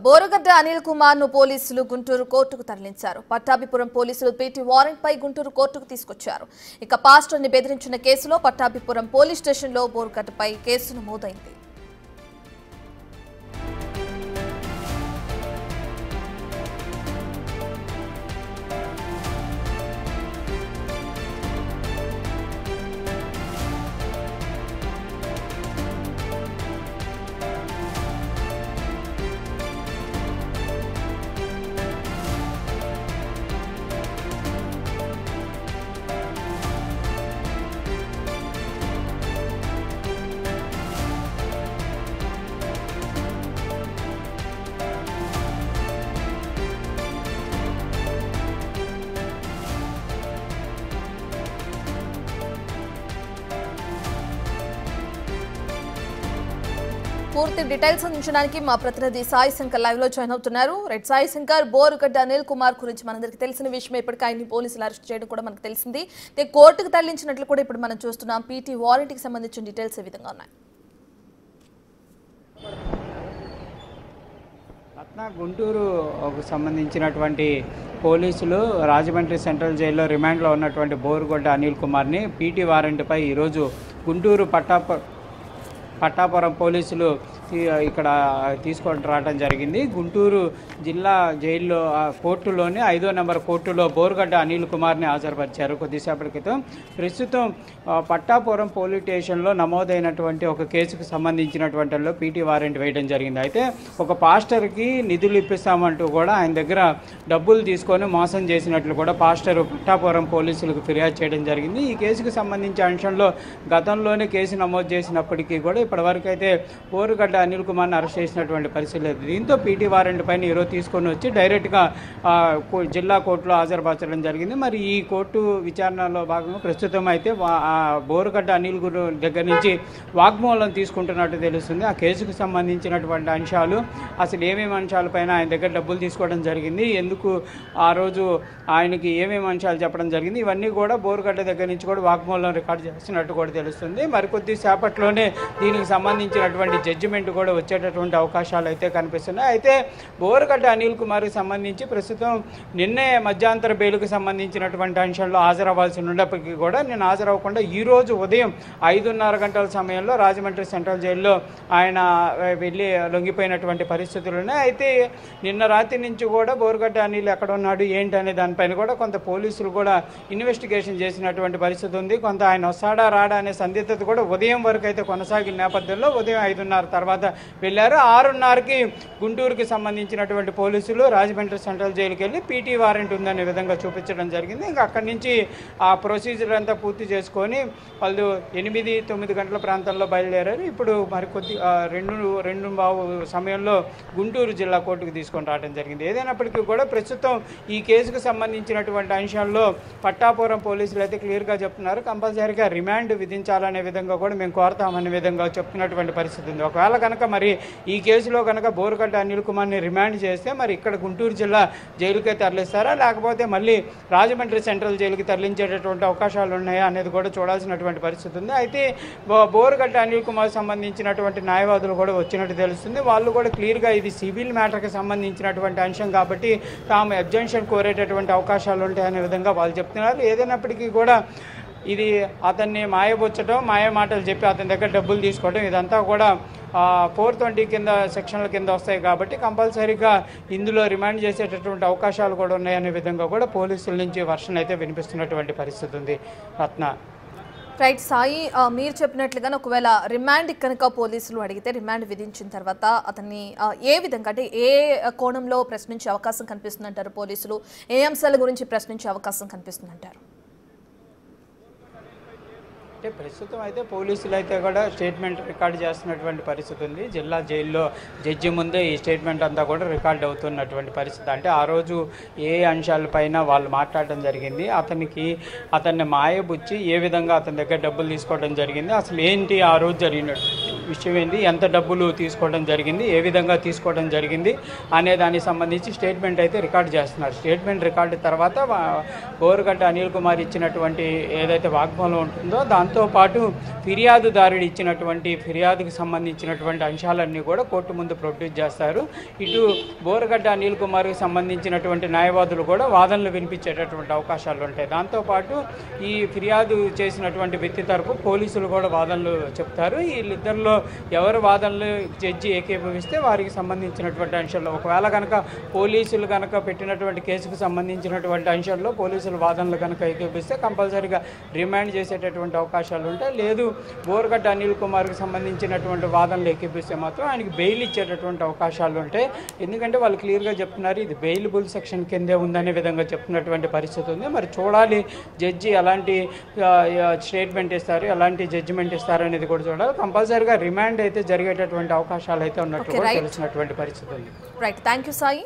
బోరగడ్డ అనిల్ కుమార్ ను పోలీసులు గుంటూరు కోర్టుకు తరలించారు. పట్టాభిపురం పోలీసులు పీటీ వారెంట్ పై గుంటూరు కోర్టుకు తీసుకొచ్చారు. ఇక పాస్టర్ ని బెదిరించిన కేసులో పట్టాభిపురం పోలీస్ స్టేషన్ లో బోరగడ్డపై కేసు నమోదైంది. పూర్తి డీటెయిల్స్ అందించడానికి మా ప్రతినిధి సాయి శంకర్ లైవ్ లో జాయిన్ అవుతున్నారు. రెడ్ సాయి శంకర్, బోరగడ్డ అనిల్ కుమార్ గురించి మనందరికి తెలిసిన విషయం. ఇప్పటికీ ఆయన్ని పోలీసులు అరెస్ట్ చేయడం కూడా మనకు తెలిసింది. కోర్టుకు తరలించినట్లు కూడా ఇప్పుడు మనం చూస్తున్నాం. పీటీ వారెంట్ కి సంబంధించిన డీటెయిల్స్ ఏ విధంగా ఉన్నాయి? గుంటూరుకు సంబంధించినటువంటి పోలీసులు రాజమండ్రి సెంట్రల్ జైల్లో రిమాండ్లో ఉన్నటువంటి బోరగడ్డ అనిల్ కుమార్ని పీటీ వారెంట్పై ఈరోజు గుంటూరు పట్టాపురం పోలీసులు ఇక్కడ తీసుకొని రావడం జరిగింది. గుంటూరు జిల్లా జైల్లో కోర్టులోని 5వ నెంబర్ కోర్టులో బోరగడ్డ అనిల్ కుమార్ని హాజరుపరిచారు కొద్దిసేపటి క్రితం. ప్రస్తుతం పట్టాపురం పోలీస్ స్టేషన్లో నమోదైనటువంటి ఒక కేసుకు సంబంధించినటువంటి పీటీ వారెంట్ వేయడం జరిగింది. అయితే ఒక పాస్టర్కి నిధులు ఇప్పిస్తామంటూ కూడా ఆయన దగ్గర డబ్బులు తీసుకొని మోసం చేసినట్లు కూడా పాస్టర్ పట్టాపురం పోలీసులకు ఫిర్యాదు చేయడం జరిగింది. ఈ కేసుకు సంబంధించిన అంశంలో గతంలోనే కేసు నమోదు చేసినప్పటికీ కూడా ఇప్పటివరకు అయితే బోరగడ్డ అనిల్ కుమార్ని అరెస్ట్ చేసినటువంటి పరిస్థితి లేదు. దీంతో పీటీ వారెంట్ పైన ఈరోజు తీసుకొని వచ్చి డైరెక్ట్గా జిల్లా కోర్టులో హాజరుపరచడం జరిగింది. మరి ఈ కోర్టు విచారణలో భాగంగా ప్రస్తుతం అయితే బోరగడ్డ అనిల్ దగ్గర నుంచి వాగ్మూలం తీసుకుంటున్నట్టు తెలుస్తుంది. ఆ కేసుకు సంబంధించినటువంటి అంశాలు, అసలు ఏమేమి అంశాలపైన ఆయన దగ్గర డబ్బులు తీసుకోవడం జరిగింది, ఎందుకు ఆ రోజు ఆయనకి ఏమేమి అంశాలు చెప్పడం జరిగింది, ఇవన్నీ కూడా బోరగడ్డ దగ్గర నుంచి కూడా వాగ్మూలం రికార్డు చేస్తున్నట్టు కూడా తెలుస్తుంది. మరికొద్ది సేపట్లోనే దీనికి సంబంధించినటువంటి జడ్జిమెంట్ కూడా వచ్చేటటువంటి అవకాశాలు అయితే కనిపిస్తున్నాయి. అయితే బోరగడ్డ అనిల్ కుమార్కి సంబంధించి ప్రస్తుతం నిన్నే మధ్యాంతర బెయిల్కి సంబంధించినటువంటి అంశంలో హాజరవ్వాల్సి ఉన్నప్పటికీ కూడా నేను హాజరవ్వకుండా ఈరోజు ఉదయం 5:30 గంటల సమయంలో రాజమండ్రి సెంట్రల్ జైల్లో ఆయన వెళ్ళి లొంగిపోయినటువంటి పరిస్థితులు ఉన్నాయి. అయితే నిన్న రాత్రి నుంచి కూడా బోరగడ్డ అనిల్ ఎక్కడ ఉన్నాడు ఏంటి అనే దానిపైన కూడా కొంత పోలీసులు కూడా ఇన్వెస్టిగేషన్ చేసినటువంటి పరిస్థితి ఉంది. కొంత ఆయన వస్తాడా రాడా అనే సందిగ్ధత కూడా ఉదయం వరకు అయితే కొనసాగిన నేపథ్యంలో ఉదయం 5:30 తర్వాత వెళ్ళారు. 6:30కి గుంటూరుకి సంబంధించినటువంటి పోలీసులు రాజమండ్రి సెంట్రల్ జైలుకి వెళ్ళి పీటీ వారెంట్ ఉందనే విధంగా చూపించడం జరిగింది. ఇంకా అక్కడి నుంచి ఆ ప్రొసీజర్ అంతా పూర్తి చేసుకొని వాళ్ళు 8-9 గంటల ప్రాంతంలో బయలుదేరారు. ఇప్పుడు మరికొద్ది 2:15 సమయంలో గుంటూరు జిల్లా కోర్టుకు తీసుకొని రావడం జరిగింది. ఏదైనప్పటికీ కూడా ప్రస్తుతం ఈ కేసుకు సంబంధించినటువంటి అంశాల్లో పట్టాపురం పోలీసులు అయితే క్లియర్గా చెప్తున్నారు, కంపల్సరీగా రిమాండ్ విధించాలనే విధంగా కూడా మేము కోరతామనే విధంగా చెప్తున్నటువంటి పరిస్థితి ఉంది. ఒకవేళ కనుక మరి ఈ కేసులో కనుక బోరగడ్డ అనిల్ కుమార్ని రిమాండ్ చేస్తే మరి ఇక్కడ గుంటూరు జిల్లా జైలుకే తరలిస్తారా, లేకపోతే మళ్ళీ రాజమండ్రి సెంట్రల్ జైలుకి తరలించేటటువంటి అవకాశాలు ఉన్నాయా అనేది కూడా చూడాల్సినటువంటి పరిస్థితి ఉంది. అయితే బోరగడ్డ అనిల్ కుమార్ సంబంధించినటువంటి న్యాయవాదులు కూడా వచ్చినట్టు తెలుస్తుంది. వాళ్ళు కూడా క్లియర్గా ఇది సివిల్ మ్యాటర్కి సంబంధించినటువంటి అంశం కాబట్టి తాము అబ్జెక్షన్ కోరేటటువంటి అవకాశాలు ఉంటాయనే విధంగా వాళ్ళు చెప్తున్నారు. ఏదైనప్పటికీ కూడా ఇది అతన్ని మాయబొచ్చడం, మాయ మాటలు చెప్పి అతని దగ్గర డబ్బులు తీసుకోవడం ఇదంతా కూడా 420 కింద సెక్షన్ల కింద వస్తాయి కాబట్టి కంపల్సరీగా ఇందులో రిమాండ్ చేసేటటువంటి అవకాశాలు కూడా ఉన్నాయనే విధంగా కూడా పోలీసుల నుంచి వర్షన్ అయితే వినిపిస్తున్నటువంటి పరిస్థితి ఉంది. రత్న. రైట్ సాయి, మీరు చెప్పినట్లుగానే ఒకవేళ రిమాండ్ కనుక పోలీసులు అడిగితే రిమాండ్ విధించిన తర్వాత అతన్ని ఏ విధంగా అంటే ఏ కోణంలో ప్రశ్నించే అవకాశం కనిపిస్తుందంటారు? పోలీసులు ఏ అంశాల గురించి ప్రశ్నించే అవకాశం కనిపిస్తుందంటారు? అంటే ప్రస్తుతం అయితే పోలీసులు అయితే కూడా స్టేట్మెంట్ రికార్డు చేస్తున్నటువంటి పరిస్థితి ఉంది. జిల్లా జైల్లో జడ్జి ముందే ఈ స్టేట్మెంట్ అంతా కూడా రికార్డ్ అవుతున్నటువంటి పరిస్థితి. అంటే ఆ రోజు ఏ అంశాలపైన వాళ్ళు మాట్లాడడం జరిగింది, అతన్ని మాయబుచ్చి ఏ విధంగా అతని దగ్గర డబ్బులు తీసుకోవడం జరిగింది, అసలు ఏంటి ఆ రోజు జరిగిన విషయం ఏంది, ఎంత డబ్బులు తీసుకోవడం జరిగింది, ఏ విధంగా తీసుకోవడం జరిగింది అనే దానికి సంబంధించి స్టేట్మెంట్ అయితే రికార్డు చేస్తున్నారు. స్టేట్మెంట్ రికార్డు తర్వాత బోరుగడ్డ అనిల్ కుమార్ ఇచ్చినటువంటి ఏదైతే వాగ్మూలం ఉంటుందో దాంతోపాటు ఫిర్యాదుదారుడు ఇచ్చినటువంటి ఫిర్యాదుకు సంబంధించినటువంటి అంశాలన్నీ కూడా కోర్టు ముందు ప్రొడ్యూస్ చేస్తారు. ఇటు బోరుగడ్డ అనిల్ కుమార్కి సంబంధించినటువంటి న్యాయవాదులు కూడా వాదనలు వినిపించేటటువంటి అవకాశాలు ఉంటాయి. దాంతోపాటు ఈ ఫిర్యాదు చేసినటువంటి వ్యక్తి తరపు పోలీసులు కూడా వాదనలు చెప్తారు. వీళ్ళిద్దరిలో ఎవరు వాదనలు జడ్జి ఏకీభవిస్తే వారికి సంబంధించినటువంటి అంశాల్లో, ఒకవేళ కనుక పోలీసులు కనుక పెట్టినటువంటి కేసుకు సంబంధించినటువంటి అంశాల్లో పోలీసులు వాదనలు కనుక ఏకీభవిస్తే కంపల్సరీగా రిమాండ్ చేసేటటువంటి అవకాశాలు ఉంటాయి. లేదు బోరుగడ్డ అనిల్ కుమార్కి సంబంధించినటువంటి వాదనలు ఏకీభవిస్తే మాత్రం ఆయనకి బెయిల్ ఇచ్చేటటువంటి అవకాశాలు ఉంటాయి. ఎందుకంటే వాళ్ళు క్లియర్గా చెప్తున్నారు ఇది బెయిలబుల్ సెక్షన్ కిందే ఉందనే విధంగా చెప్తున్నటువంటి పరిస్థితి ఉంది. మరి చూడాలి జడ్జి ఎలాంటి స్టేట్మెంట్ ఇస్తారు, ఎలాంటి జడ్జిమెంట్ ఇస్తారు అనేది కూడా చూడాలి. కంపల్సరీగా రిమాండ్ అయితే జరిగేటటువంటి అవకాశాలు అయితే ఉన్నట్టు కూడా తెలిసినటువంటి పరిస్థితి ఉంది. Right, thank you Sai.